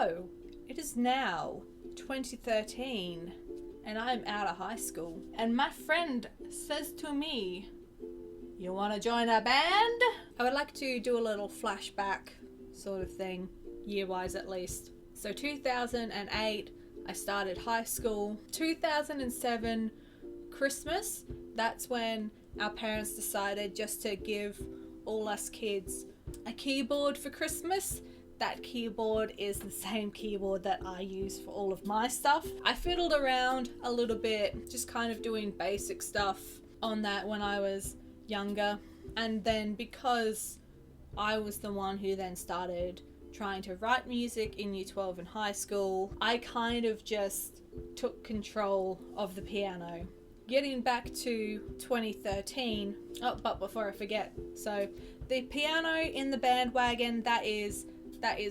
So, it is now 2013 and I'm out of high school. And my friend says to me, "You want to join a band?" I would like to do a little flashback sort of thing, year-wise at least. So 2008, I started high school. 2007, Christmas, that's when our parents decided just to give all us kids a keyboard for Christmas. That keyboard is the same keyboard that I use for all of my stuff. I fiddled around a little bit, just kind of doing basic stuff on that when I was younger. And then because I was the one who then started trying to write music in year 12 in high school, I kind of just took control of the piano. Getting back to 2013, but before I forget, so the piano in the Band Wagon, that is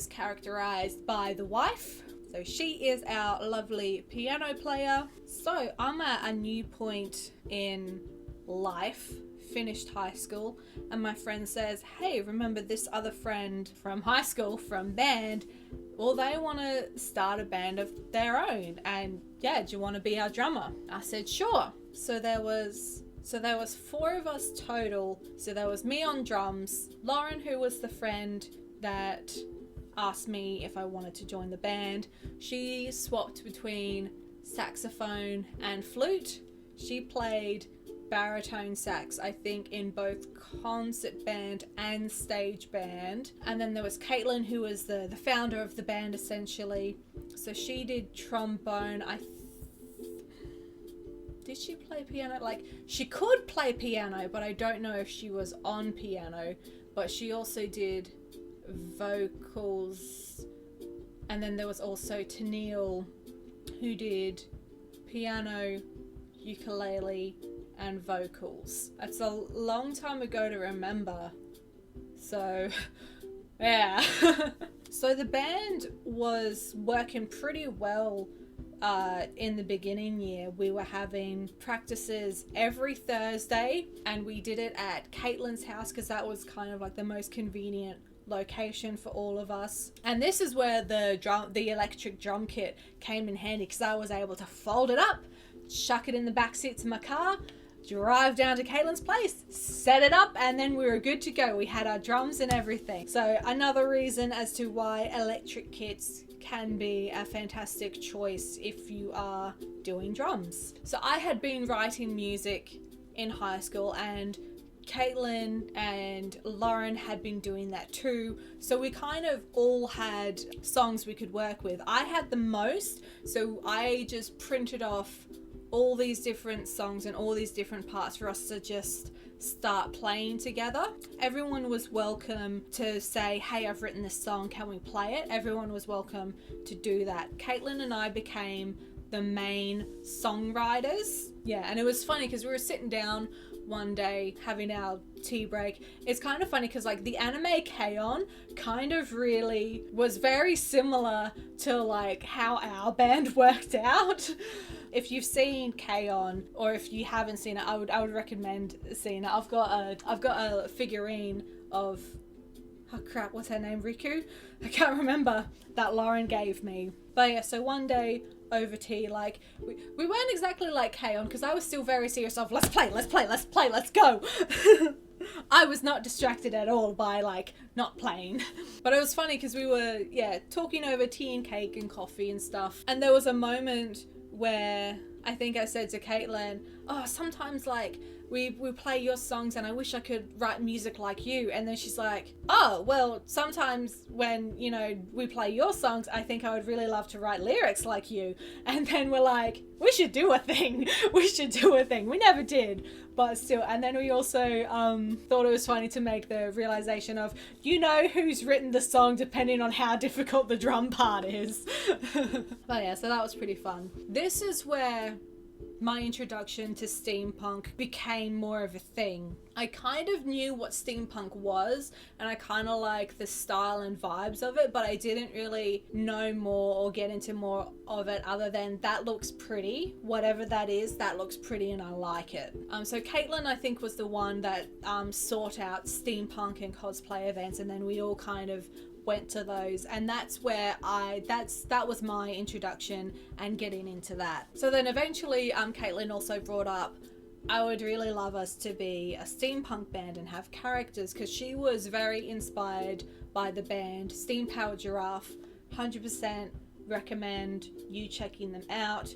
characterized by the wife. So she is our lovely piano player. So I'm at a new point in life, finished high school, and my friend says, "Hey, remember this other friend from high school, from band? Well, they want to start a band of their own, and yeah, do you want to be our drummer?" I said, "Sure." So there was 4 of us total. So there was me on drums, Lauren, who was the friend that asked me if I wanted to join the band. She swapped between saxophone and flute. She played baritone sax, I think, in both concert band and stage band. And then there was Caitlin, who was the founder of the band essentially. So she did trombone. Did she play piano? Like, she could play piano, but I don't know if she was on piano. But she also did vocals. And then there was also Tennille, who did piano, ukulele, and vocals. That's a long time ago to remember. So, yeah. So the band was working pretty well. In the beginning year, we were having practices every Thursday, and we did it at Caitlin's house because that was kind of like the most convenient location for all of us. And this is where the electric drum kit came in handy, because I was able to fold it up, chuck it in the back seat to my car, drive down to Caitlin's place, set it up, and then we were good to go. We had our drums and everything. So another reason as to why electric kits can be a fantastic choice if you are doing drums. So I had been writing music in high school, and Caitlin and Lauren had been doing that too. So we kind of all had songs we could work with. I had the most, so I just printed off all these different songs and all these different parts for us to just start playing together. Everyone was welcome to say, "Hey, I've written this song, can we play it?" Everyone was welcome to do that. Caitlin and I became the main songwriters. Yeah, and it was funny because we were sitting down one day having our tea break. It's kind of funny because like the anime K-On! Kind of really was very similar to like how our band worked out. If you've seen K-On! Or if you haven't seen it, I would recommend seeing it. I've got a figurine of, oh crap, what's her name? Riku? I can't remember, that Lauren gave me. But yeah, so one day over tea, like we weren't exactly like K-On! Because I was still very serious of let's play, let's go. I was not distracted at all by like not playing. But it was funny because we were talking over tea and cake and coffee and stuff, and there was a moment where I think I said to Caitlin, "Oh, sometimes like we play your songs and I wish I could write music like you." And then she's like, "Oh, well, sometimes when, you know, we play your songs, I think I would really love to write lyrics like you." And then we're like, we should do a thing. We never did, but still. And then we also thought it was funny to make the realization of, you know, who's written the song depending on how difficult the drum part is. But yeah, so that was pretty fun. This is where my introduction to steampunk became more of a thing. I kind of knew what steampunk was, and I kind of like the style and vibes of it, but I didn't really know more or get into more of it other than that looks pretty. Whatever that is, that looks pretty and I like it. So Caitlin, I think, was the one that sought out steampunk and cosplay events, and then we all kind of went to those, and that's where that was my introduction and getting into that. So then eventually Caitlin also brought up, I would really love us to be a steampunk band and have characters, because she was very inspired by the band Steam Powered Giraffe. 100% recommend you checking them out.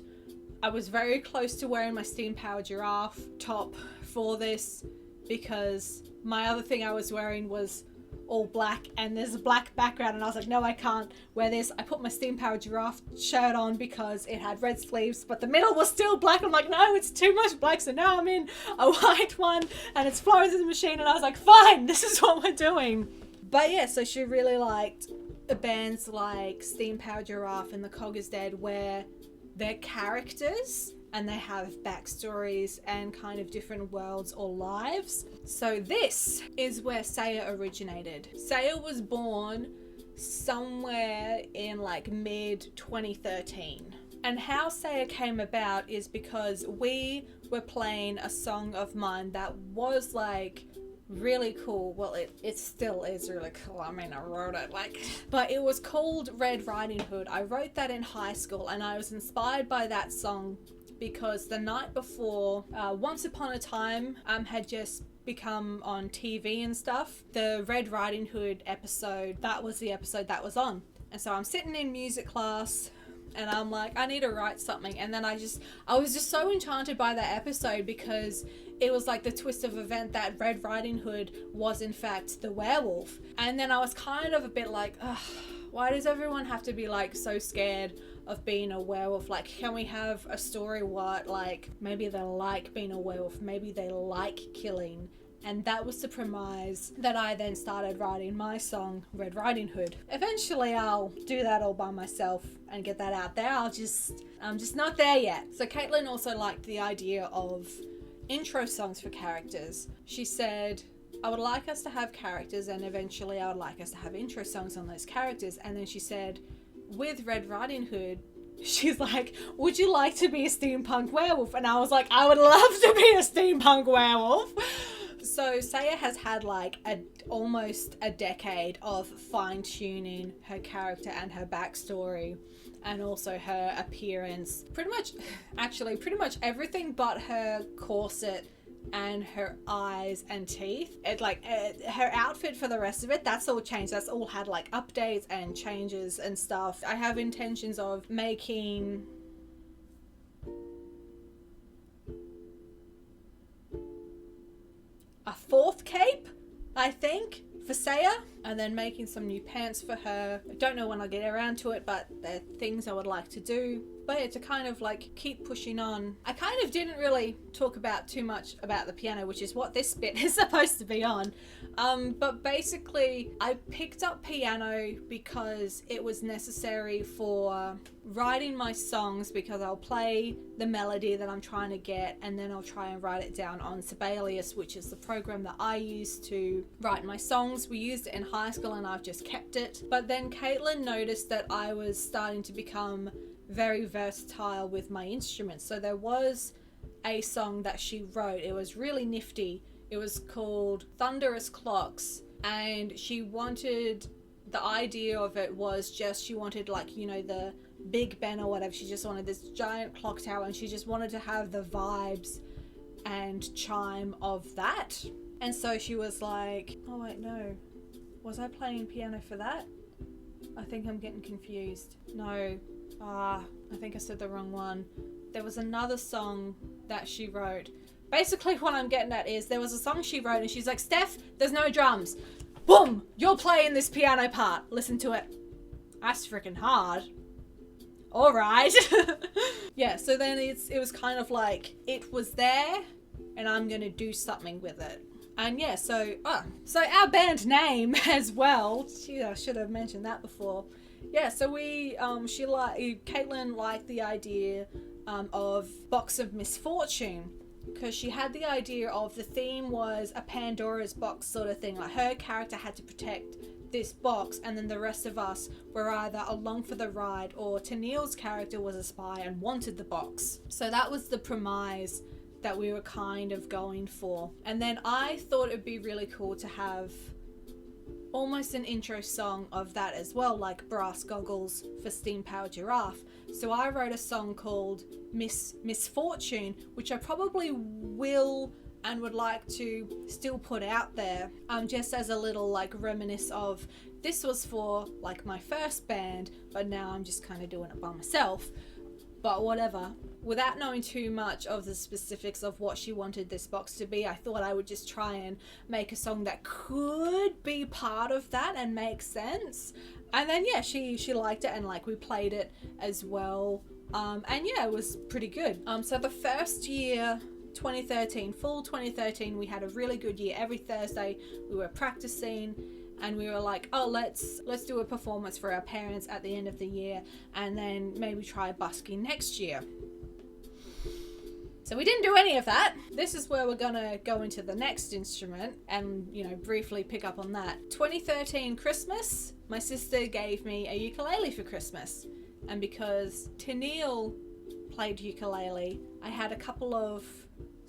I was very close to wearing my Steam Powered Giraffe top for this, because my other thing I was wearing was all black and there's a black background, and I was like, no, I can't wear this. I put my Steam Powered Giraffe shirt on because it had red sleeves, but the middle was still black. I'm like, no, it's too much black. So now I'm in a white one and it's Florence in the Machine, and I was like, fine, this is what we're doing. But yeah, so she really liked bands like Steam Powered Giraffe and The Cog is Dead, where they're characters and they have backstories and kind of different worlds or lives. So this is where Saya originated. Saya was born somewhere in like mid 2013. And how Saya came about is because we were playing a song of mine that was like really cool. Well, it still is really cool. I mean, I wrote it but it was called Red Riding Hood. I wrote that in high school, and I was inspired by that song because the night before, Once Upon a Time had just become on TV and stuff. The Red Riding Hood episode, that was the episode that was on. And so I'm sitting in music class and I'm like, I need to write something. And then I was just so enchanted by that episode, because it was like the twist of event that Red Riding Hood was in fact the werewolf. And then I was kind of a bit like, ugh, why does everyone have to be like so scared of being a werewolf? Like, can we have a story what, like, maybe they like being a werewolf, maybe they like killing. And that was the premise that I then started writing my song, Red Riding Hood. Eventually I'll do that all by myself and get that out there. I'm just not there yet. So Caitlin also liked the idea of intro songs for characters. She said, I would like us to have characters, and eventually I would like us to have intro songs on those characters. And then she said, with Red Riding Hood, she's like, would you like to be a steampunk werewolf? And I was like, I would love to be a steampunk werewolf. So Saya has had like almost a decade of fine-tuning her character and her backstory, and also her appearance. Pretty much everything but her corset and her eyes and teeth. Her outfit for the rest of it, that's all changed. That's all had like updates and changes and stuff. I have intentions of making a fourth cape, I think, for Saya, and then making some new pants for her. I don't know when I'll get around to it, but they're things I would like to do. But yeah, to kind of like keep pushing on. I kind of didn't really talk about too much about the piano, which is what this bit is supposed to be on. But basically I picked up piano because it was necessary for writing my songs, because I'll play the melody that I'm trying to get and then I'll try and write it down on Sibelius, which is the program that I use to write my songs. We used it in high school and I've just kept it. But then Caitlin noticed that I was starting to become very versatile with my instruments. So there was a song that she wrote. It was really nifty. It was called Thunderous Clocks, and she wanted, the idea of it was just, she wanted like, you know, the Big Ben or whatever. She just wanted this giant clock tower, and she just wanted to have the vibes and chime of that. And so she was like, oh wait, no, was I playing piano for that? I think I'm getting confused. No, I think I said the wrong one. There was another song that she wrote. Basically what I'm getting at is, there was a song she wrote and she's like, Steph, there's no drums. Boom! You're playing this piano part. Listen to it. That's freaking hard. Alright. Yeah, so then it was kind of like, it was there and I'm gonna do something with it. And yeah, so our band name as well. Gee, I should have mentioned that before. Yeah, so Caitlin liked the idea of Box of Misfortune, because she had the idea of, the theme was a Pandora's box sort of thing. Like, her character had to protect this box, and then the rest of us were either along for the ride, or Tennille's character was a spy and wanted the box. So that was the premise that we were kind of going for. And then I thought it'd be really cool to have almost an intro song of that as well, like Brass Goggles for Steam Powered Giraffe. So I wrote a song called Misfortune, which I probably will and would like to still put out there, just as a little like reminisce of, this was for like my first band, but now I'm just kind of doing it by myself. But whatever, without knowing too much of the specifics of what she wanted this box to be, I thought I would just try and make a song that could be part of that and make sense. And then yeah, she liked it, and like we played it as well, and yeah, it was pretty good. So the first year, 2013, full 2013, we had a really good year. Every Thursday we were practicing, and we were like, oh, let's do a performance for our parents at the end of the year, and then maybe try busking next year. So we didn't do any of that. This is where we're gonna go into the next instrument and, you know, briefly pick up on that. 2013 Christmas, my sister gave me a ukulele for Christmas, and because Tennille played ukulele, I had a couple of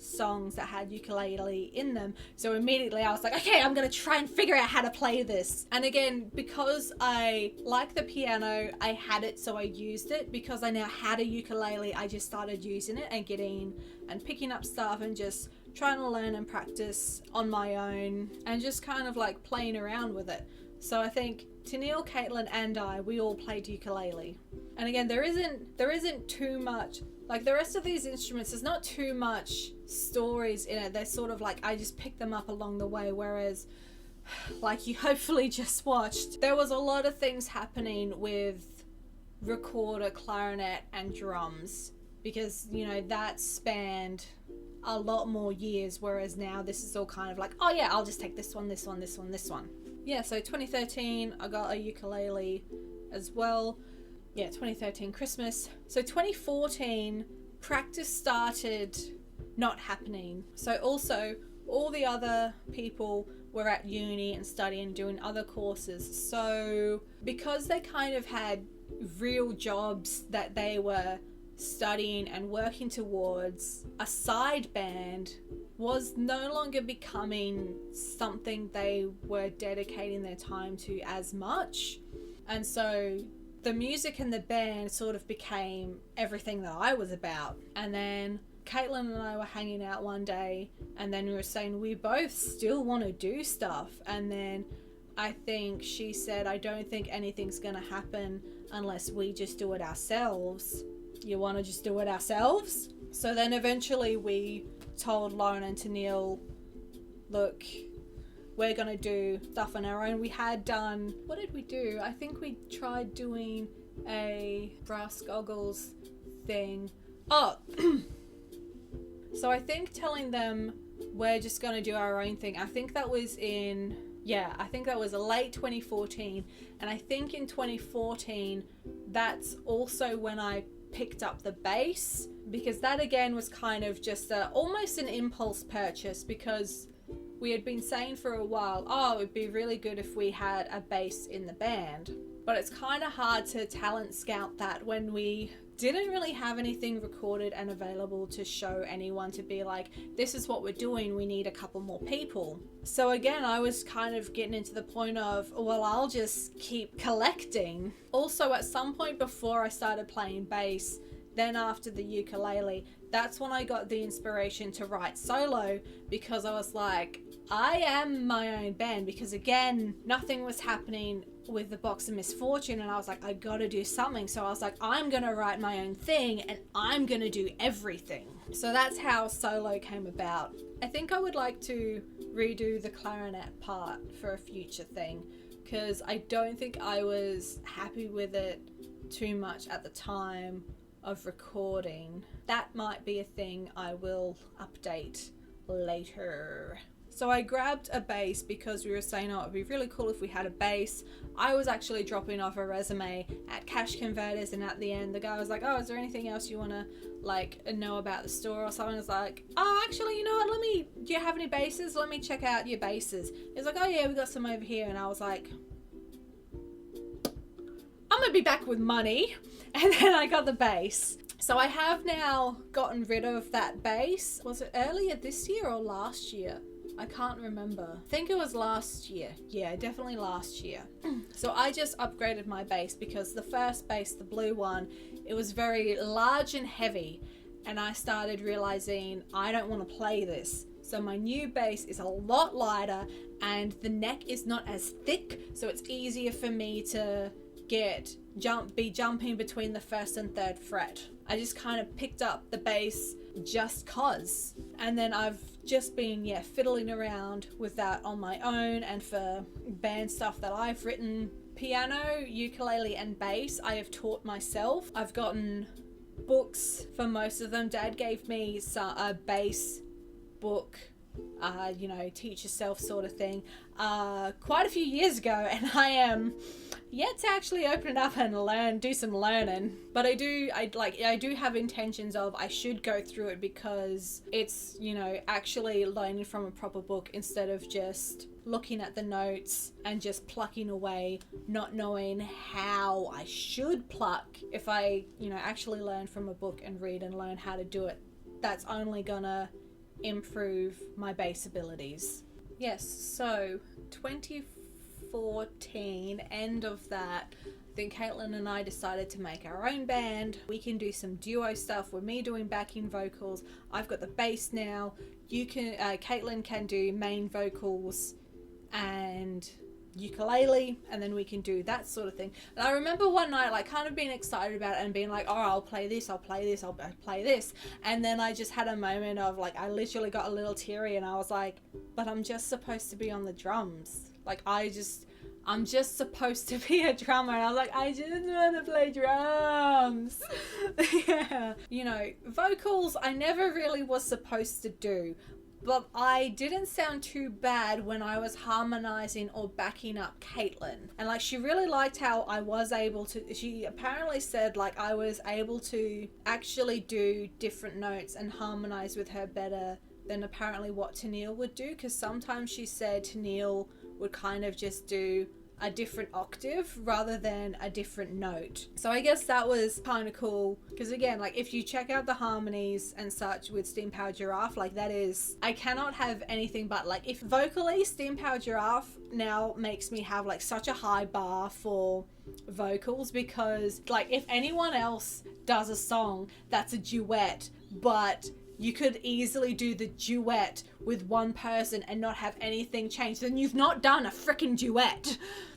songs that had ukulele in them, so immediately I was like, okay, I'm gonna try and figure out how to play this. And again, because I like the piano, I had it, so I used it. Because I now had a ukulele, I just started using it and getting and picking up stuff and just trying to learn and practice on my own and just kind of like playing around with it. So I think Tennille, Caitlin and we all played ukulele. And again, there isn't too much, like the rest of these instruments, there's not too much stories in it. They're sort of like, I just picked them up along the way, whereas like you hopefully just watched, there was a lot of things happening with recorder, clarinet and drums, because, you know, that spanned a lot more years, whereas now this is all kind of like, oh yeah, I'll just take this one, this one, this one, this one. Yeah, so 2013 I got a ukulele as well. Yeah, 2013 Christmas. So 2014 practice started not happening. So also all the other people were at uni and studying, doing other courses. So because they kind of had real jobs that they were studying and working towards, a side band was no longer becoming something they were dedicating their time to as much. And so the music and the band sort of became everything that I was about. And then Caitlin and I were hanging out one day, and then we were saying we both still want to do stuff. And then I think she said, I don't think anything's gonna happen unless we just do it ourselves. You want to just do it ourselves? So then eventually we told Lauren and Tennille, look, we're gonna do stuff on our own. We had done, what did we do? I think we tried doing a Brass Goggles thing. Oh, so I think telling them we're just gonna do our own thing, I think that was in, yeah, I think that was late 2014. And I think in 2014, that's also when I picked up the bass, because that again was kind of just almost an impulse purchase, because we had been saying for a while, oh, it would be really good if we had a bass in the band. But it's kind of hard to talent scout that when we didn't really have anything recorded and available to show anyone, to be like, this is what we're doing, we need a couple more people. So again, I was kind of getting into the point of, well, I'll just keep collecting. Also, at some point before I started playing bass, then after the ukulele, that's when I got the inspiration to write solo, because I was like, I am my own band, because again, nothing was happening with the Box of Misfortune, and I was like, I gotta do something. So I was like, I'm gonna write my own thing and I'm gonna do everything. So that's how solo came about. I think I would like to redo the clarinet part for a future thing, because I don't think I was happy with it too much at the time of recording. That might be a thing I will update later. So I grabbed a bass because we were saying, oh, it'd be really cool if we had a bass. I was actually dropping off a resume at Cash Converters, and at the end the guy was like, oh, is there anything else you want to like know about the store or something? I was like, oh, actually, you know what, do you have any basses? Let me check out your basses. He's like, oh yeah, we got some over here. And I was like, I'm gonna be back with money. And then I got the bass. So I have now gotten rid of that bass. Was it earlier this year or last year? I can't remember. I think it was last year. Yeah, definitely last year. So I just upgraded my bass because the first bass, the blue one, it was very large and heavy, and I started realizing I don't want to play this. So my new bass is a lot lighter and the neck is not as thick, so it's easier for me to be jumping between the first and third fret. I just kind of picked up the bass just cause. And then I've just been fiddling around with that on my own, and for band stuff that I've written, piano, ukulele and bass, I have taught myself. I've gotten books for most of them. Dad gave me a bass book, teach yourself sort of thing, quite a few years ago, and I am yet to actually open it up and do some learning. But I do have intentions of I should go through it, because it's, actually learning from a proper book instead of just looking at the notes and just plucking away, not knowing how I should pluck. If I, actually learn from a book and read and learn how to do it, that's only gonna improve my bass abilities. Yes, so 2014, end of that, then Caitlin and I decided to make our own band. We can do some duo stuff with me doing backing vocals. I've got the bass now. Caitlin can do main vocals and ukulele, and then we can do that sort of thing. And I remember one night kind of being excited about it and being like, oh, I'll play this, I'll play this, I'll play this, and then I just had a moment of I literally got a little teary, and I was like, but I'm just supposed to be on the drums. I'm just supposed to be a drummer. And I was like, I just want to play drums. Yeah. Vocals I never really was supposed to do, but I didn't sound too bad when I was harmonizing or backing up Caitlin. And she really liked how I was able to, she apparently said I was able to actually do different notes and harmonize with her better than apparently what Tennille would do, because sometimes she said Tennille would kind of just do a different octave rather than a different note. So I guess that was kind of cool, because again, if you check out the harmonies and such with Steam Powered Giraffe, that is, I cannot have anything but if vocally Steam Powered Giraffe now makes me have such a high bar for vocals, because if anyone else does a song that's a duet, but you could easily do the duet with one person and not have anything change, then you've not done a freaking duet.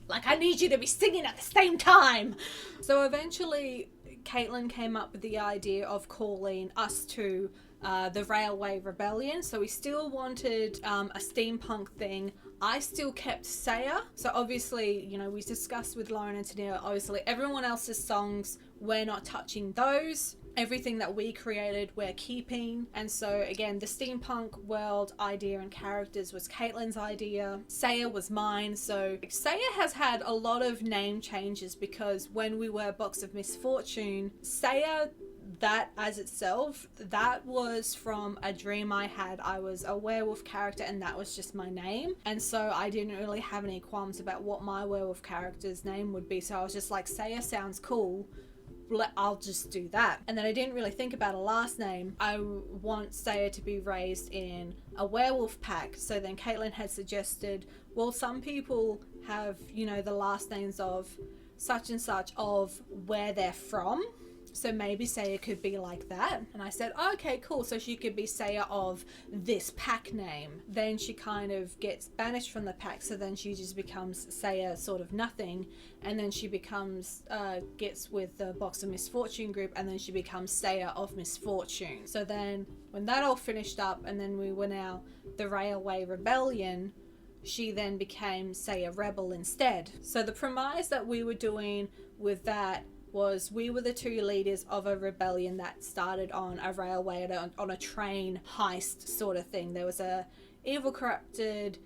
I need you to be singing at the same time. So eventually, Caitlin came up with the idea of calling us to the Railway Rebellion. So we still wanted a steampunk thing. I still kept Saya. So obviously, we discussed with Lauren and Tania, obviously everyone else's songs, we're not touching those. Everything that we created, we're keeping. And so again, the steampunk world idea and characters was Caitlin's idea. Saya was mine. So Saya has had a lot of name changes, because when we were Box of Misfortune, Saya, that as itself, that was from a dream I had. I was a werewolf character and that was just my name. And so I didn't really have any qualms about what my werewolf character's name would be. So I was just like, Saya sounds cool, I'll just do that. And then I didn't really think about a last name. I want Saya to be raised in a werewolf pack. So then Caitlin had suggested, well, some people have, the last names of such and such of where they're from. So maybe Saya could be like that. And I said, oh, okay, cool. So she could be Saya of this pack name. Then she kind of gets banished from the pack. So then she just becomes Saya sort of nothing. And then she becomes, gets with the Box of Misfortune group. And then she becomes Saya of Misfortune. So then when that all finished up, and then we were now the Railway Rebellion, she then became Saya Rebel instead. So the premise that we were doing with that was we were the two leaders of a rebellion that started on a railway, on a train heist sort of thing. There was a evil, corrupted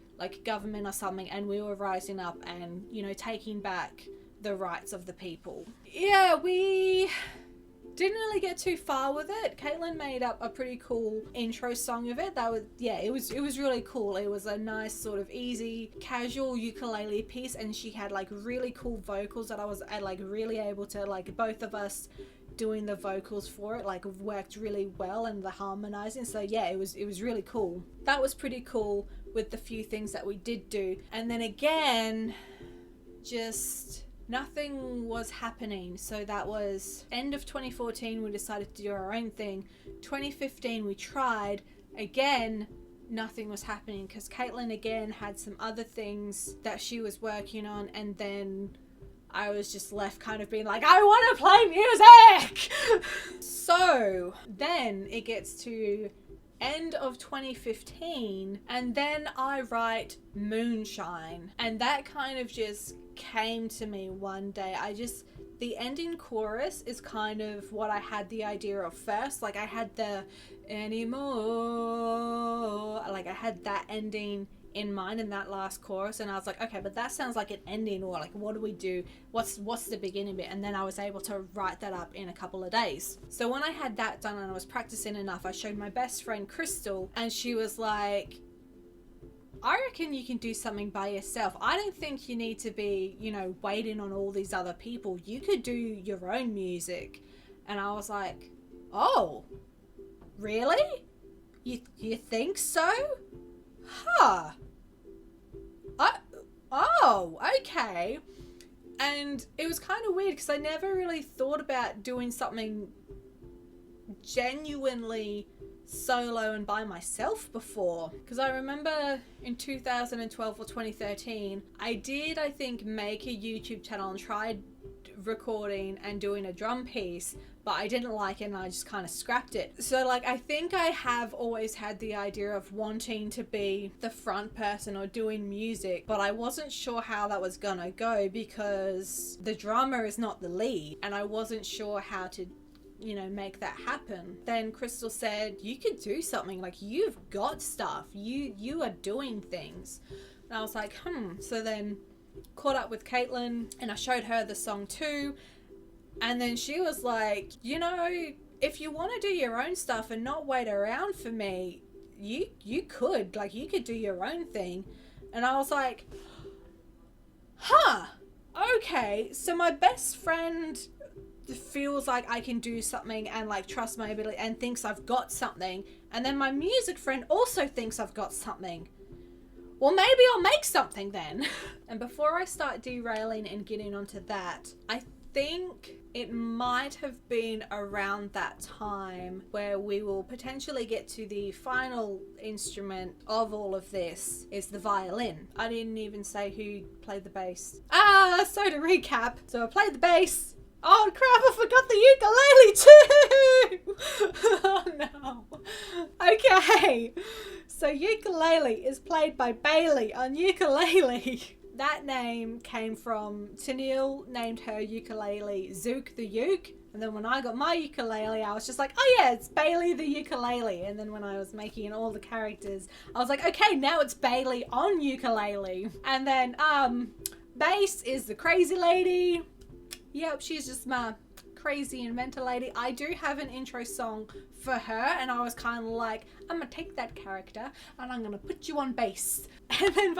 government or something, and we were rising up and taking back the rights of the people. Yeah, we didn't really get too far with it. Caitlin made up a pretty cool intro song of it. It was really cool. It was a nice sort of easy, casual ukulele piece, and she had really cool vocals that I was really able to both of us doing the vocals for it like worked really well, and the harmonizing. So yeah, it was really cool. That was pretty cool with the few things that we did do. And then again, just nothing was happening. So that was end of 2014, we decided to do our own thing. 2015 we tried again, nothing was happening because Caitlin again had some other things that she was working on, and then I was just left kind of being like, I want to play music. So then it gets to end of 2015, and then I write Moonshine, and that kind of just came to me one day. The ending chorus is kind of what I had the idea of first. Like I had the anymore, like I had that ending in mind in that last chorus, and I was like, okay, but that sounds like an ending, or like what do we do, what's the beginning bit? And then I was able to write that up in a couple of days. So when I had that done and I was practicing enough, I showed my best friend Crystal, and she was like, I reckon you can do something by yourself. I don't think you need to be, waiting on all these other people. You could do your own music. And I was like, oh, really? You think so? Huh. Oh, okay. And it was kind of weird because I never really thought about doing something genuinely solo and by myself before, because I remember in 2012 or 2013 I think make a YouTube channel and tried recording and doing a drum piece, but I didn't like it and I just kind of scrapped it. So like I think I have always had the idea of wanting to be the front person or doing music, but I wasn't sure how that was gonna go because the drummer is not the lead, and I wasn't sure how to make that happen. Then Crystal said, you could do something, like you've got stuff, you are doing things. And I was like, so then caught up with Caitlin and I showed her the song too, and then she was like, if you want to do your own stuff and not wait around for me, you could do your own thing. And I was like, okay, so my best friend feels like I can do something and like trust my ability and thinks I've got something, and then my music friend also thinks I've got something. Well, maybe I'll make something then. And before I start derailing and getting onto that, I think it might have been around that time where we will potentially get to the final instrument of all of this, is the violin. I didn't even say who played the bass. So to recap, so I played the bass. Oh crap, I forgot the ukulele too! Oh no. Okay, so ukulele is played by Bailey on ukulele. That name came from Tennille named her ukulele Zook the Uke, and then when I got my ukulele I was just like, oh yeah, it's Bailey the ukulele. And then when I was making all the characters I was like, okay, now it's Bailey on ukulele. And then bass is the crazy lady. Yep, she's just my crazy and mental lady. I do have an intro song for her, and I was kind of like, I'm gonna take that character and I'm gonna put you on bass. And then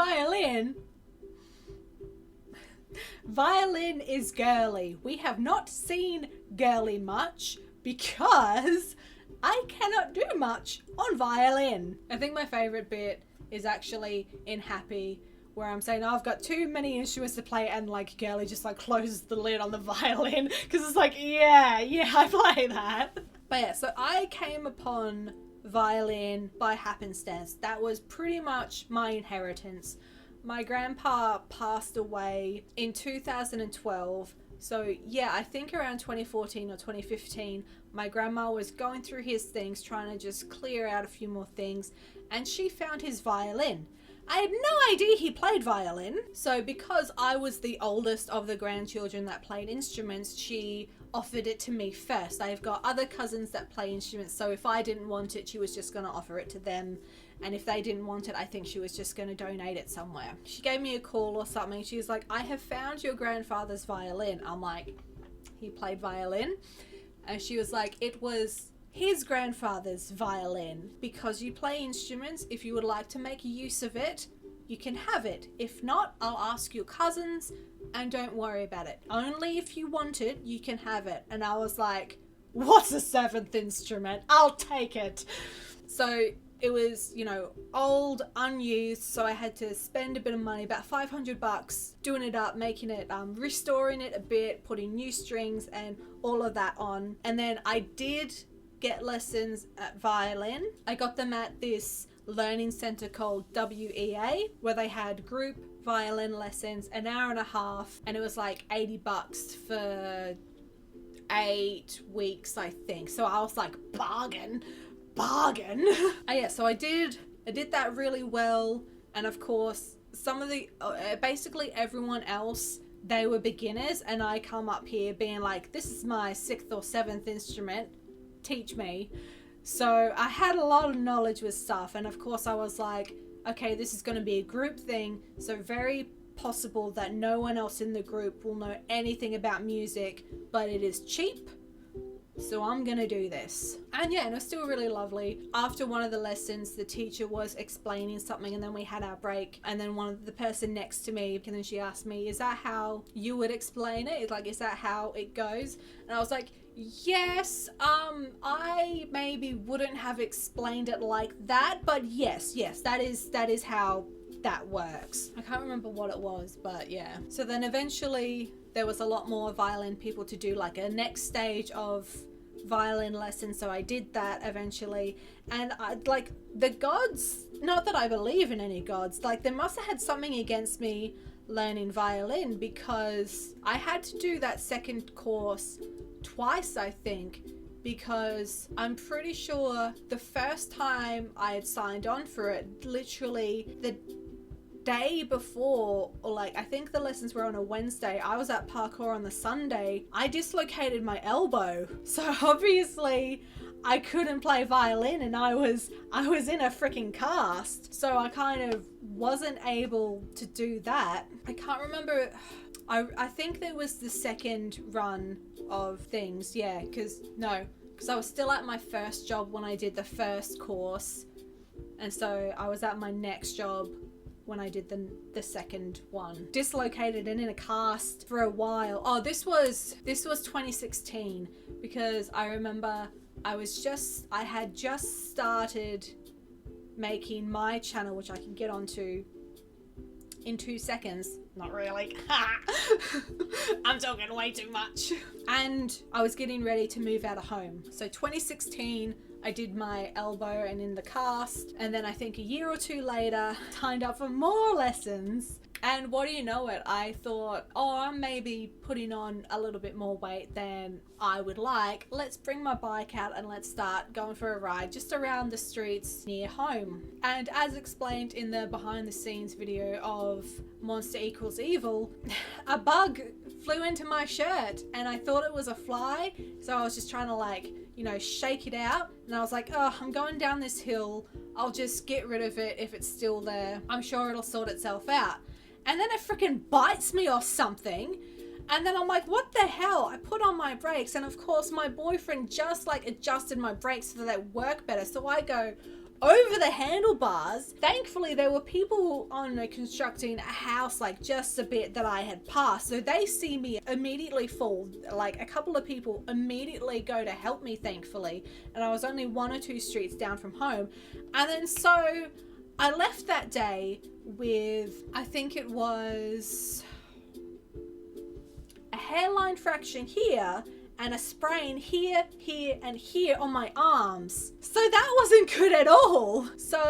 violin is girly. We have not seen girly much because I cannot do much on violin. I think my favorite bit is actually in Happy, where I'm saying, I've got too many instruments to play, and like Girly just like closes the lid on the violin because it's like, yeah, I play that. But yeah, so I came upon violin by happenstance. That was pretty much my inheritance. My grandpa passed away in 2012. So yeah, I think around 2014 or 2015, my grandma was going through his things, trying to just clear out a few more things, and she found his violin. I had no idea he played violin. So because I was the oldest of the grandchildren that played instruments, she offered it to me first. I've got other cousins that play instruments, so if I didn't want it, she was just going to offer it to them. And if they didn't want it, I think she was just going to donate it somewhere. She gave me a call or something. She was like, I have found your grandfather's violin. I'm like, he played violin? And she was like, it was his grandfather's violin. Because you play instruments, if you would like to make use of it, you can have it. If not, I'll ask your cousins and don't worry about it. Only if you want it, you can have it. And I was like, What's a seventh instrument? I'll take it. So it was, you know, old, unused, so I had to spend a bit of money, about $500, doing it up, making it, restoring it a bit, putting new strings and all of that on. And then I did get lessons at violin. I got them at this learning center called WEA, where they had group violin lessons, an hour and a half, and it was like $80 for 8 weeks, I think. So I was like, bargain. Yeah, so I did that really well. And of course, some of the basically everyone else, they were beginners, and I come up here being like, this is my 6th or 7th instrument, teach me. So I had a lot of knowledge with stuff, and of course I was like, okay, this is going to be a group thing, so very possible that no one else in the group will know anything about music, but it is cheap, so I'm gonna do this. And yeah, and it was still really lovely. After one of the lessons, the teacher was explaining something, and then we had our break, and then the person next to me, and then she asked me, is that how you would explain it? Like, is that how it goes? And I was like, yes, I maybe wouldn't have explained it like that, but yes, that is how that works. I can't remember what it was, but yeah. So then eventually there was a lot more violin people to do, like a next stage of violin lessons, so I did that eventually. And I, like, the gods, not that I believe in any gods, like they must have had something against me learning violin, because I had to do that second course twice, I think, because I'm pretty sure the first time I had signed on for it, literally the day before, or like I think the lessons were on a Wednesday, I was at parkour on the Sunday, I dislocated my elbow, so obviously I couldn't play violin, and I was in a freaking cast, so I kind of wasn't able to do that. I can't remember. I think there was the second run of things, yeah, because I was still at my first job when I did the first course, and so I was at my next job when I did the second one. Dislocated and in a cast for a while. Oh, this was 2016, because I remember I had just started making my channel, which I can get onto in 2 seconds. Not really. I'm talking way too much. And I was getting ready to move out of home. So 2016, I did my elbow and in the cast, and then I think a year or 2 later, signed up for more lessons. And what do you know it, I thought, oh, I'm maybe putting on a little bit more weight than I would like. Let's bring my bike out and let's start going for a ride just around the streets near home. And as explained in the behind the scenes video of Monster Equals Evil, a bug flew into my shirt, and I thought it was a fly, so I was just trying to, like, you know, shake it out, and I was like, oh, I'm going down this hill, I'll just get rid of it if it's still there, I'm sure it'll sort itself out. And then it freaking bites me or something, and then I'm like, what the hell? I put on my brakes, and of course my boyfriend just like adjusted my brakes so that they work better, so I go over the handlebars. Thankfully there were people on constructing a house like just a bit that I had passed, so they see me immediately fall. Like a couple of people immediately go to help me, thankfully, and I was only 1 or 2 streets down from home. And then so I left that day with, I think it was a hairline fraction here and a sprain here, and here on my arms. So that wasn't good at all. So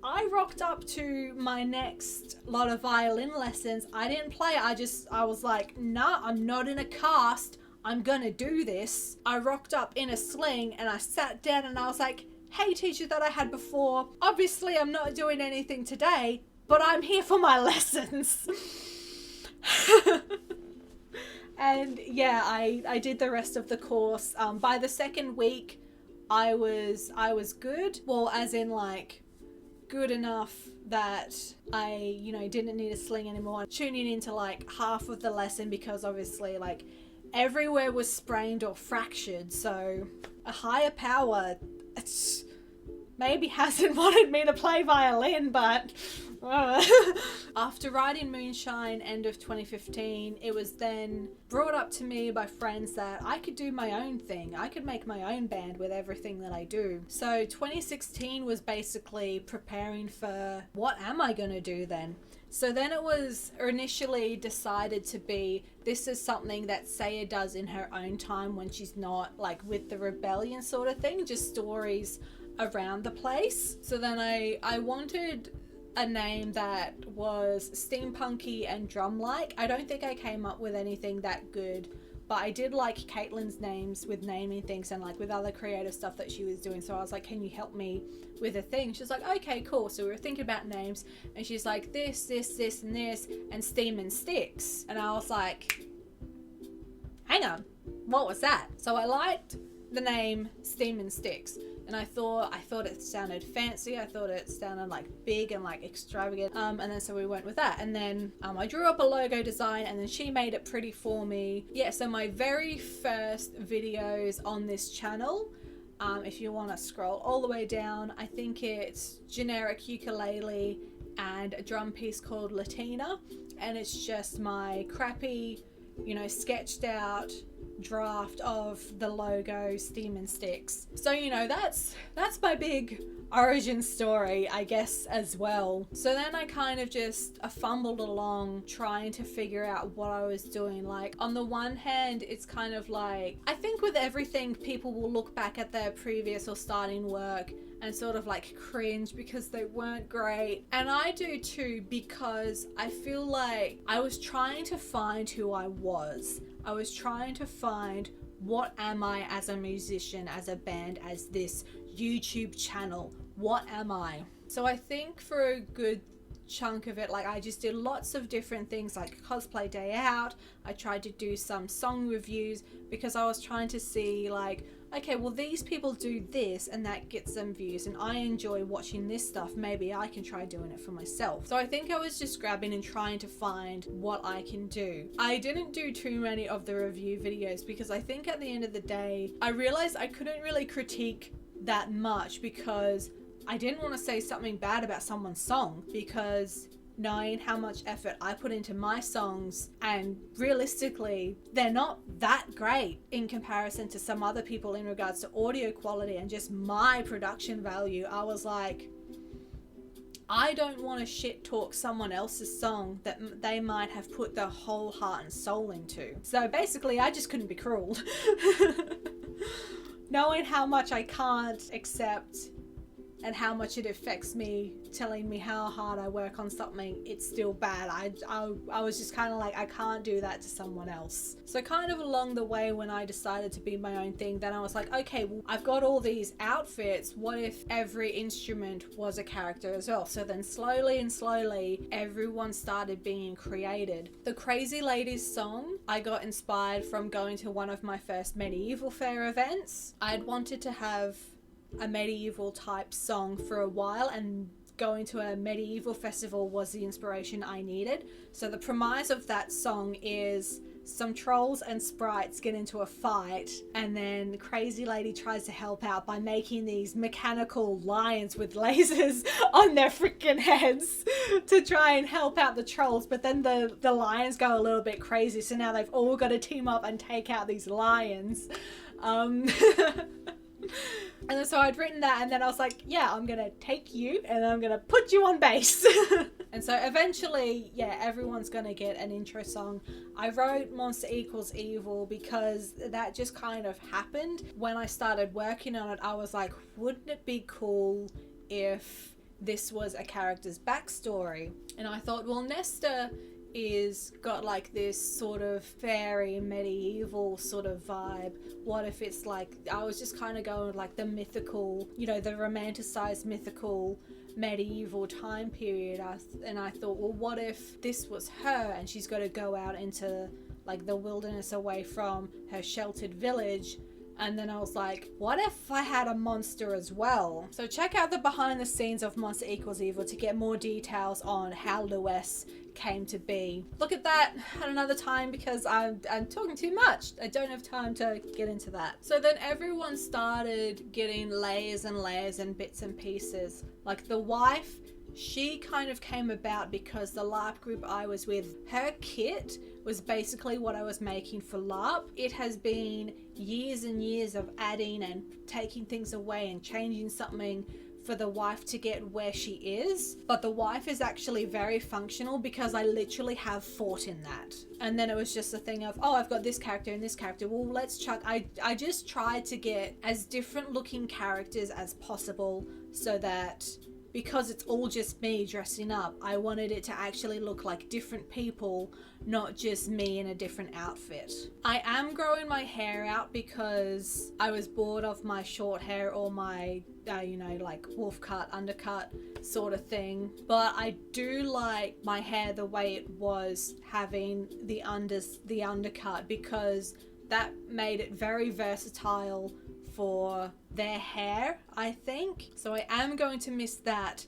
I rocked up to my next lot of violin lessons. I didn't play, I was like, nah, I'm not in a cast, I'm gonna do this. I rocked up in a sling, and I sat down and I was like, hey teacher that I had before, obviously I'm not doing anything today, but I'm here for my lessons. And yeah, I did the rest of the course. By the second week, I was good. Well, as in like good enough that I, you know, didn't need a sling anymore. Tuning into like half of the lesson, because obviously like everywhere was sprained or fractured. So a higher power maybe hasn't wanted me to play violin, but After writing Moonshine end of 2015, it was then brought up to me by friends that I could do my own thing. I could make my own band with everything that I do. So 2016 was basically preparing for what am I gonna do then? So then it was initially decided to be, this is something that Saya does in her own time when she's not like with the rebellion sort of thing, just stories around the place. So then I wanted a name that was steampunky and drum-like. I don't think I came up with anything that good, but I did like Caitlin's names with naming things and like with other creative stuff that she was doing. So I was like, can you help me with a thing? She's like, okay, cool. So we were thinking about names and she's like, this, and Steam and Sticks. And I was like, hang on, what was that? So I liked the name Steam and Sticks. And I thought it sounded fancy. I thought it sounded like big and like extravagant. And then so we went with that. And then I drew up a logo design and then she made it pretty for me. Yeah, so my very first videos on this channel, if you want to scroll all the way down, I think it's generic ukulele and a drum piece called Latina. And it's just my crappy, sketched out draft of the logo Steam and Sticks. So that's my big origin story, I guess, as well. So then I kind of just fumbled along trying to figure out what I was doing. Like, on the one hand, it's kind of like, I think with everything, people will look back at their previous or starting work and sort of like cringe because they weren't great. And I do too, because I feel like I was trying to find who I was. I was trying to find, what am I as a musician, as a band, as this YouTube channel? What am I? So I think for a good chunk of it, like, I just did lots of different things, like cosplay day out. I tried to do some song reviews because I was trying to see like, okay, well, these people do this and that gets them views and I enjoy watching this stuff. Maybe I can try doing it for myself. So I think I was just grabbing and trying to find what I can do. I didn't do too many of the review videos because I think at the end of the day, I realized I couldn't really critique that much because I didn't want to say something bad about someone's song, because knowing how much effort I put into my songs, and realistically they're not that great in comparison to some other people in regards to audio quality and just my production value, I was like, I don't want to shit talk someone else's song that they might have put their whole heart and soul into. So basically I just couldn't be cruel. Knowing how much I can't accept and how much it affects me, telling me how hard I work on something, it's still bad. I was just kind of like, I can't do that to someone else. So kind of along the way when I decided to be my own thing, then I was like, okay, well, I've got all these outfits. What if every instrument was a character as well? So then slowly, everyone started being created. The Crazy Ladies song, I got inspired from going to one of my first medieval fair events. I'd wanted to have a medieval type song for a while, and going to a medieval festival was the inspiration I needed. So the premise of that song is some trolls and sprites get into a fight, and then Crazy Lady tries to help out by making these mechanical lions with lasers on their freaking heads to try and help out the trolls. But then the lions go a little bit crazy, so now they've all got to team up and take out these lions. And then so I'd written that, and then I was like, yeah, I'm gonna take you and I'm gonna put you on bass. And so eventually, yeah, everyone's gonna get an intro song. I wrote Monster Equals Evil because that just kind of happened. When I started working on it, I was like, wouldn't it be cool if this was a character's backstory? And I thought, well, Nesta is got like this sort of fairy medieval sort of vibe. What if it's like, I was just kind of going with like the mythical, the romanticized mythical medieval time period. And I thought, well, what if this was her and she's got to go out into like the wilderness away from her sheltered village? And then I was like, what if I had a monster as well? So check out the behind the scenes of Monster Equals Evil to get more details on how Lewis came to be. Look at that at another time because I'm talking too much. I don't have time to get into that. So then everyone started getting layers and layers and bits and pieces. Like the wife she kind of came about because the LARP group I was with, her kit was basically what I was making for LARP. It has been years and years of adding and taking things away and changing something for the wife to get where she is, but the wife is actually very functional because I literally have fought in that. And then it was just a thing of, oh, I've got this character and this character, well, let's chuck. I just tried to get as different looking characters as possible, so that because it's all just me dressing up, I wanted it to actually look like different people, not just me in a different outfit. I am growing my hair out because I was bored of my short hair or my like wolf cut, undercut sort of thing. But I do like my hair the way it was, having the undercut, because that made it very versatile for their hair, I think. So I am going to miss that,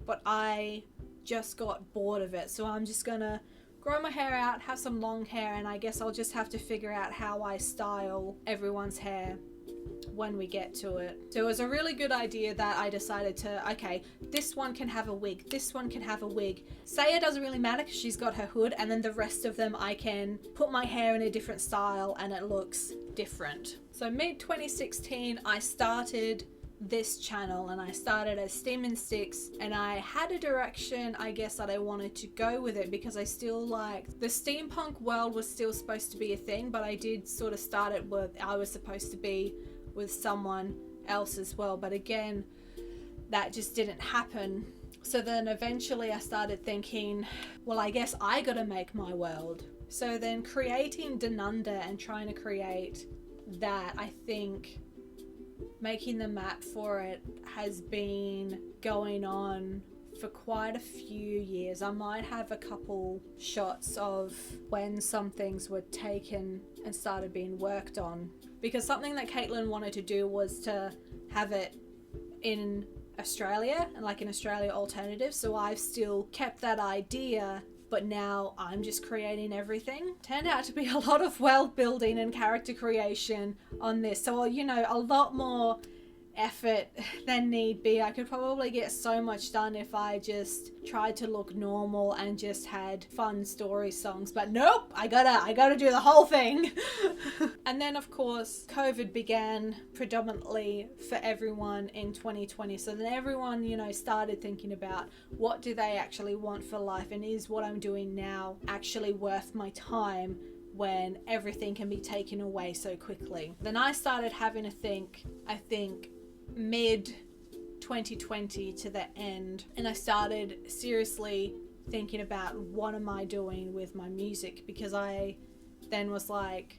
but I just got bored of it. So I'm just gonna grow my hair out, have some long hair, and I guess I'll just have to figure out how I style everyone's hair when we get to it. So it was a really good idea that I decided to, okay, this one can have a wig, this one can have a wig. Saya doesn't really matter because she's got her hood, and then the rest of them I can put my hair in a different style and it looks different. So mid 2016 I started this channel, and I started as Steam and Sticks, and I had a direction, I guess, that I wanted to go with it, because I still like the steampunk world was still supposed to be a thing, but I did sort of start it with, I was supposed to be with someone else as well, but again, that just didn't happen. So then eventually I started thinking, well, I guess I gotta make my world. So then creating Denunda and trying to create that, I think making the map for it has been going on for quite a few years. I might have a couple shots of when some things were taken and started being worked on, because something that Caitlin wanted to do was to have it in Australia, and like an Australia alternative. So I've still kept that idea, but now I'm just creating everything. Turned out to be a lot of world building and character creation on this. So, you know, a lot more effort than need be. I could probably get so much done if I just tried to look normal and just had fun story songs, but nope, I gotta do the whole thing. And then of course COVID began predominantly for everyone in 2020, so then everyone, you know, started thinking about what do they actually want for life, and is what I'm doing now actually worth my time when everything can be taken away so quickly. Then I started having to think, I think mid 2020 to the end, and I started seriously thinking about what am I doing with my music, because I then was like,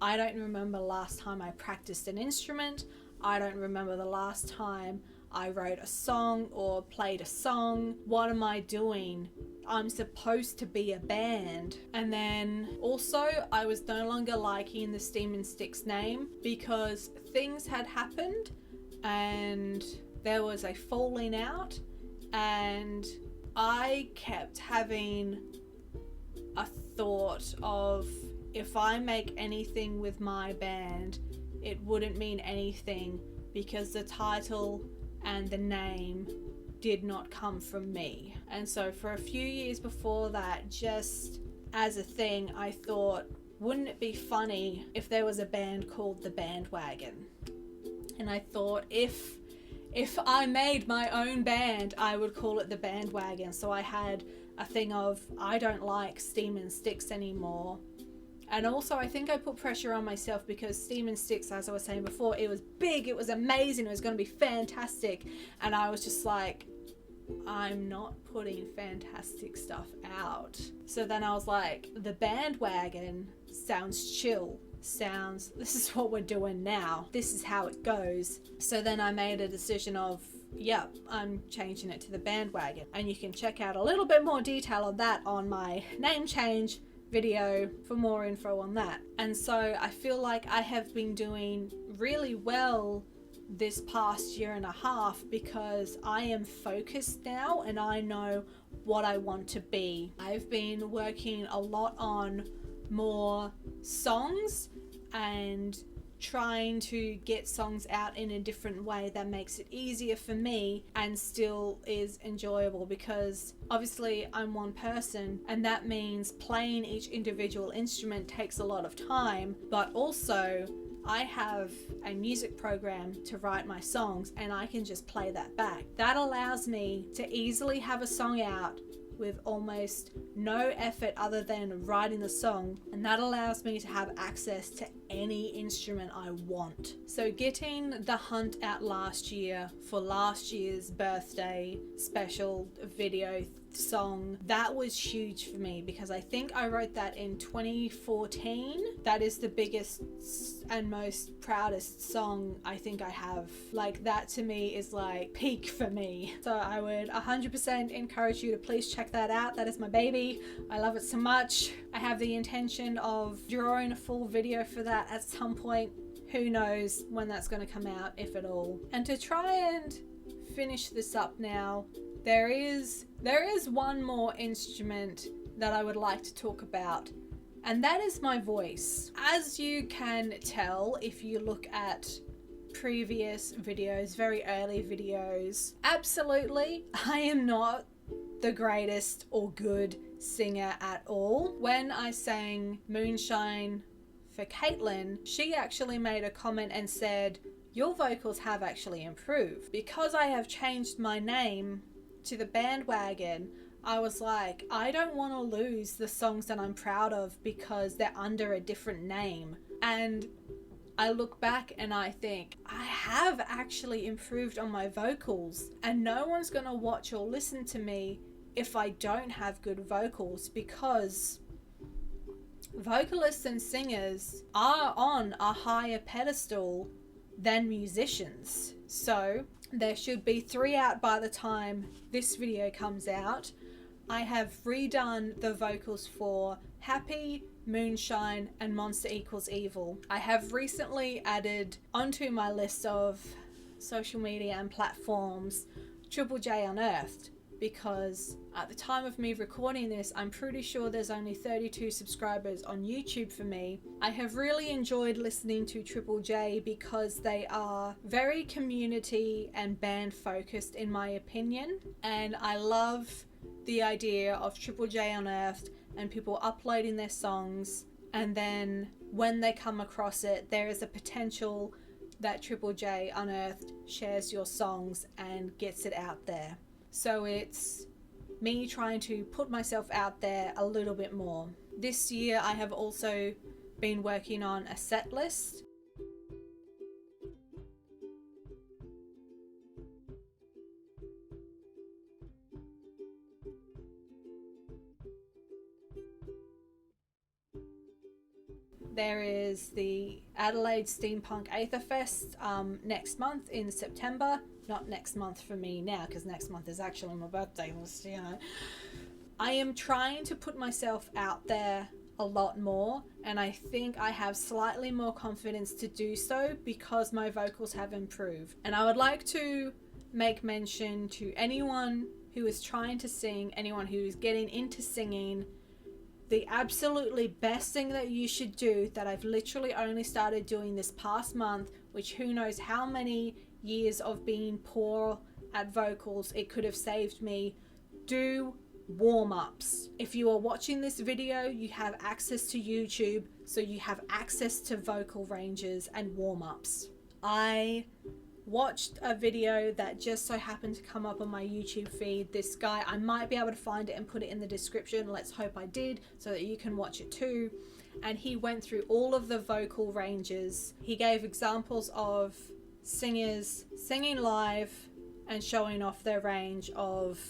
I don't remember last time I practiced an instrument, I don't remember the last time I wrote a song or played a song. What am I doing? I'm supposed to be a band. And then also I was no longer liking the Steam and Sticks name, because things had happened and there was a falling out, and I kept having a thought of, if I make anything with my band, it wouldn't mean anything because the title and the name did not come from me. And so for a few years before that, just as a thing, I thought, wouldn't it be funny if there was a band called the Band Wagon? And I thought, if I made my own band, I would call it the Band Wagon. So I had a thing of, I don't like Steam and Sticks anymore. And also I think I put pressure on myself, because Steam and Sticks, as I was saying before, it was big, it was amazing, it was going to be fantastic. And I was just like, I'm not putting fantastic stuff out. So then I was like, the Band Wagon sounds chill. This is what we're doing now, this is how it goes. So then I made a decision of, yep, I'm changing it to the Band Wagon, and you can check out a little bit more detail on that on my name change video for more info on that. And so I feel like I have been doing really well this past year and a half, because I am focused now and I know what I want to be. I've been working a lot on more songs and trying to get songs out in a different way that makes it easier for me and still is enjoyable, because obviously I'm one person and that means playing each individual instrument takes a lot of time, but also I have a music program to write my songs and I can just play that back. That allows me to easily have a song out with almost no effort other than writing the song, and that allows me to have access to any instrument I want. So getting The Hunt out last year for last year's birthday special video song, that was huge for me, because I think I wrote that in 2014. That is the biggest and most proudest song I think I have. Like, that to me is like peak for me. So I would 100% encourage you to please check that out. That is my baby. I love it so much. I have the intention of drawing a full video for that at some point. Who knows when that's going to come out, if at all. And to try and finish this up now, there is one more instrument that I would like to talk about, and that is my voice. As you can tell if you look at previous videos, very early videos, absolutely, I am not the greatest or good singer at all. When I sang Moonshine for Caitlin, she actually made a comment and said, "Your vocals have actually improved." Because I have changed my name to the Band Wagon, I was like, I don't want to lose the songs that I'm proud of because they're under a different name. And I look back and I think, I have actually improved on my vocals, and no one's going to watch or listen to me if I don't have good vocals, because vocalists and singers are on a higher pedestal than musicians. So there should be 3 out by the time this video comes out. I have redone the vocals for Happy, Moonshine, and Monster Equals Evil. I have recently added onto my list of social media and platforms Triple J Unearthed, because at the time of me recording this, I'm pretty sure there's only 32 subscribers on YouTube for me. I have really enjoyed listening to Triple J because they are very community and band focused in my opinion, and I love the idea of Triple J Unearthed and people uploading their songs, and then when they come across it, there is a potential that Triple J Unearthed shares your songs and gets it out there. So it's me trying to put myself out there a little bit more. This year I have also been working on a set list. There is the Adelaide Steampunk Aetherfest next month in September. Not next month for me now, because next month is actually my birthday, you know. I am trying to put myself out there a lot more, and I think I have slightly more confidence to do so because my vocals have improved. And I would like to make mention to anyone who is trying to sing, anyone who is getting into singing, the absolutely best thing that you should do, that I've literally only started doing this past month, which who knows how many years of being poor at vocals it could have saved me, do warm-ups. If you are watching this video, you have access to YouTube, so you have access to vocal ranges and warm-ups. I watched a video that just so happened to come up on my YouTube feed. This guy, I might be able to find it and put it in the description, let's hope I did, so that you can watch it too. And he went through all of the vocal ranges. He gave examples of singers singing live and showing off their range of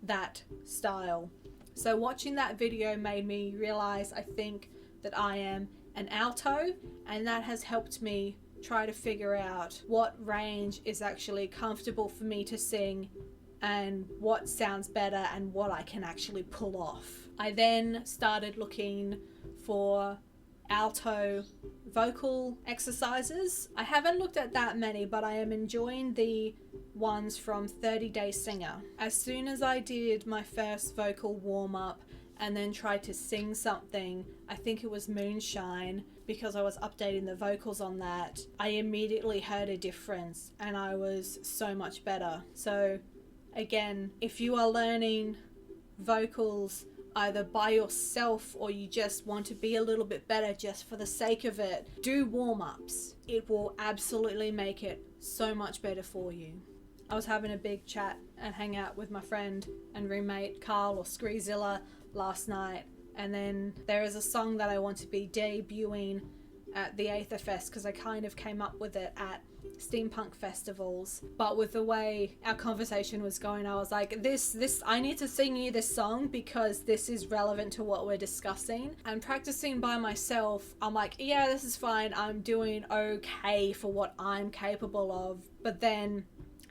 that style. So watching that video made me realize, I think, that I am an alto, and that has helped me try to figure out what range is actually comfortable for me to sing and what sounds better and what I can actually pull off. I then started looking for alto vocal exercises. I haven't looked at that many, but I am enjoying the ones from 30 Day Singer. As soon as I did my first vocal warm-up and then tried to sing something, I think it was Moonshine, because I was updating the vocals on that, I immediately heard a difference and I was so much better. So again, if you are learning vocals either by yourself or you just want to be a little bit better just for the sake of it, do warm-ups. It will absolutely make it so much better for you. I was having a big chat and hang out with my friend and roommate Carl, or Skreezilla, last night, and then there is a song that I want to be debuting at the Aetherfest because I kind of came up with it at steampunk festivals, but with the way our conversation was going, I was like, this I need to sing you this song because this is relevant to what we're discussing. And practicing by myself, I'm like, yeah, this is fine, I'm doing okay for what I'm capable of. But then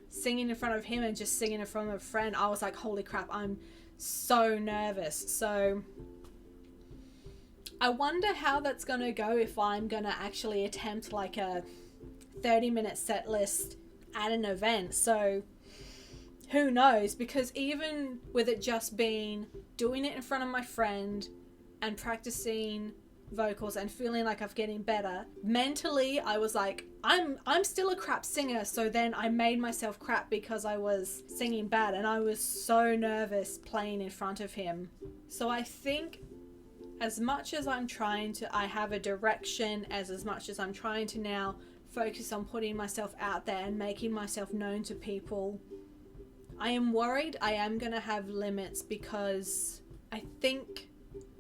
singing in front of him and just singing in front of a friend, I was like, holy crap, I'm so nervous. So I wonder how that's gonna go if I'm gonna actually attempt like a 30-minute set list at an event. So who knows, because even with it just being doing it in front of my friend and practicing vocals and feeling like I'm getting better, mentally I was like, I'm still a crap singer. So then I made myself crap because I was singing bad and I was so nervous playing in front of him. So I think as much as I'm trying to, I have a direction, as much as I'm trying to now focus on putting myself out there and making myself known to people, I am worried I am going to have limits because I think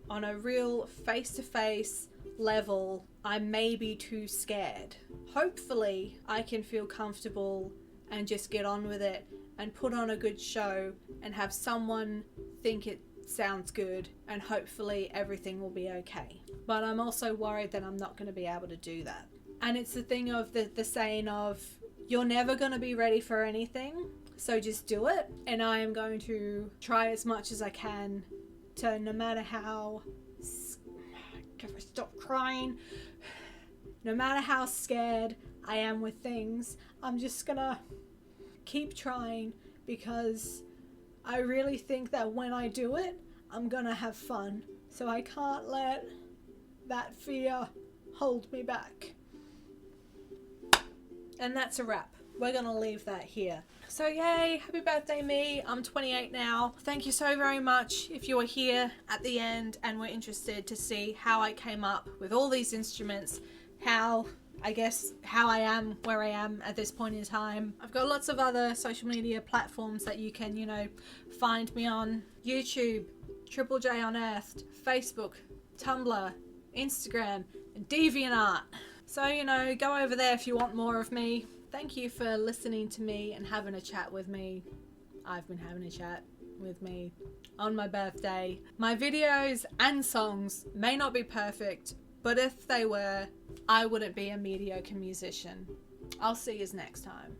on a real face-to-face level, I may be too scared. Hopefully, I can feel comfortable and just get on with it and put on a good show and have someone think it sounds good, and hopefully everything will be okay. But I'm also worried that I'm not going to be able to do that. And it's the thing of the saying of, you're never going to be ready for anything, so just do it. And I am going to try as much as I can to, no matter how, stop crying, no matter how scared I am with things, I'm just gonna keep trying, because I really think that when I do it, I'm gonna have fun. So I can't let that fear hold me back. And that's a wrap. We're gonna leave that here. So yay, happy birthday me. I'm 28 now. Thank you so very much if you were here at the end and were interested to see how I came up with all these instruments, how I am where I am at this point in time. I've got lots of other social media platforms that you can, find me on: YouTube, Triple J Unearthed, Facebook, Tumblr, Instagram, and DeviantArt. So, go over there if you want more of me. Thank you for listening to me and having a chat with me. I've been having a chat with me on my birthday. My videos and songs may not be perfect, but if they were, I wouldn't be a mediocre musician. I'll see you next time.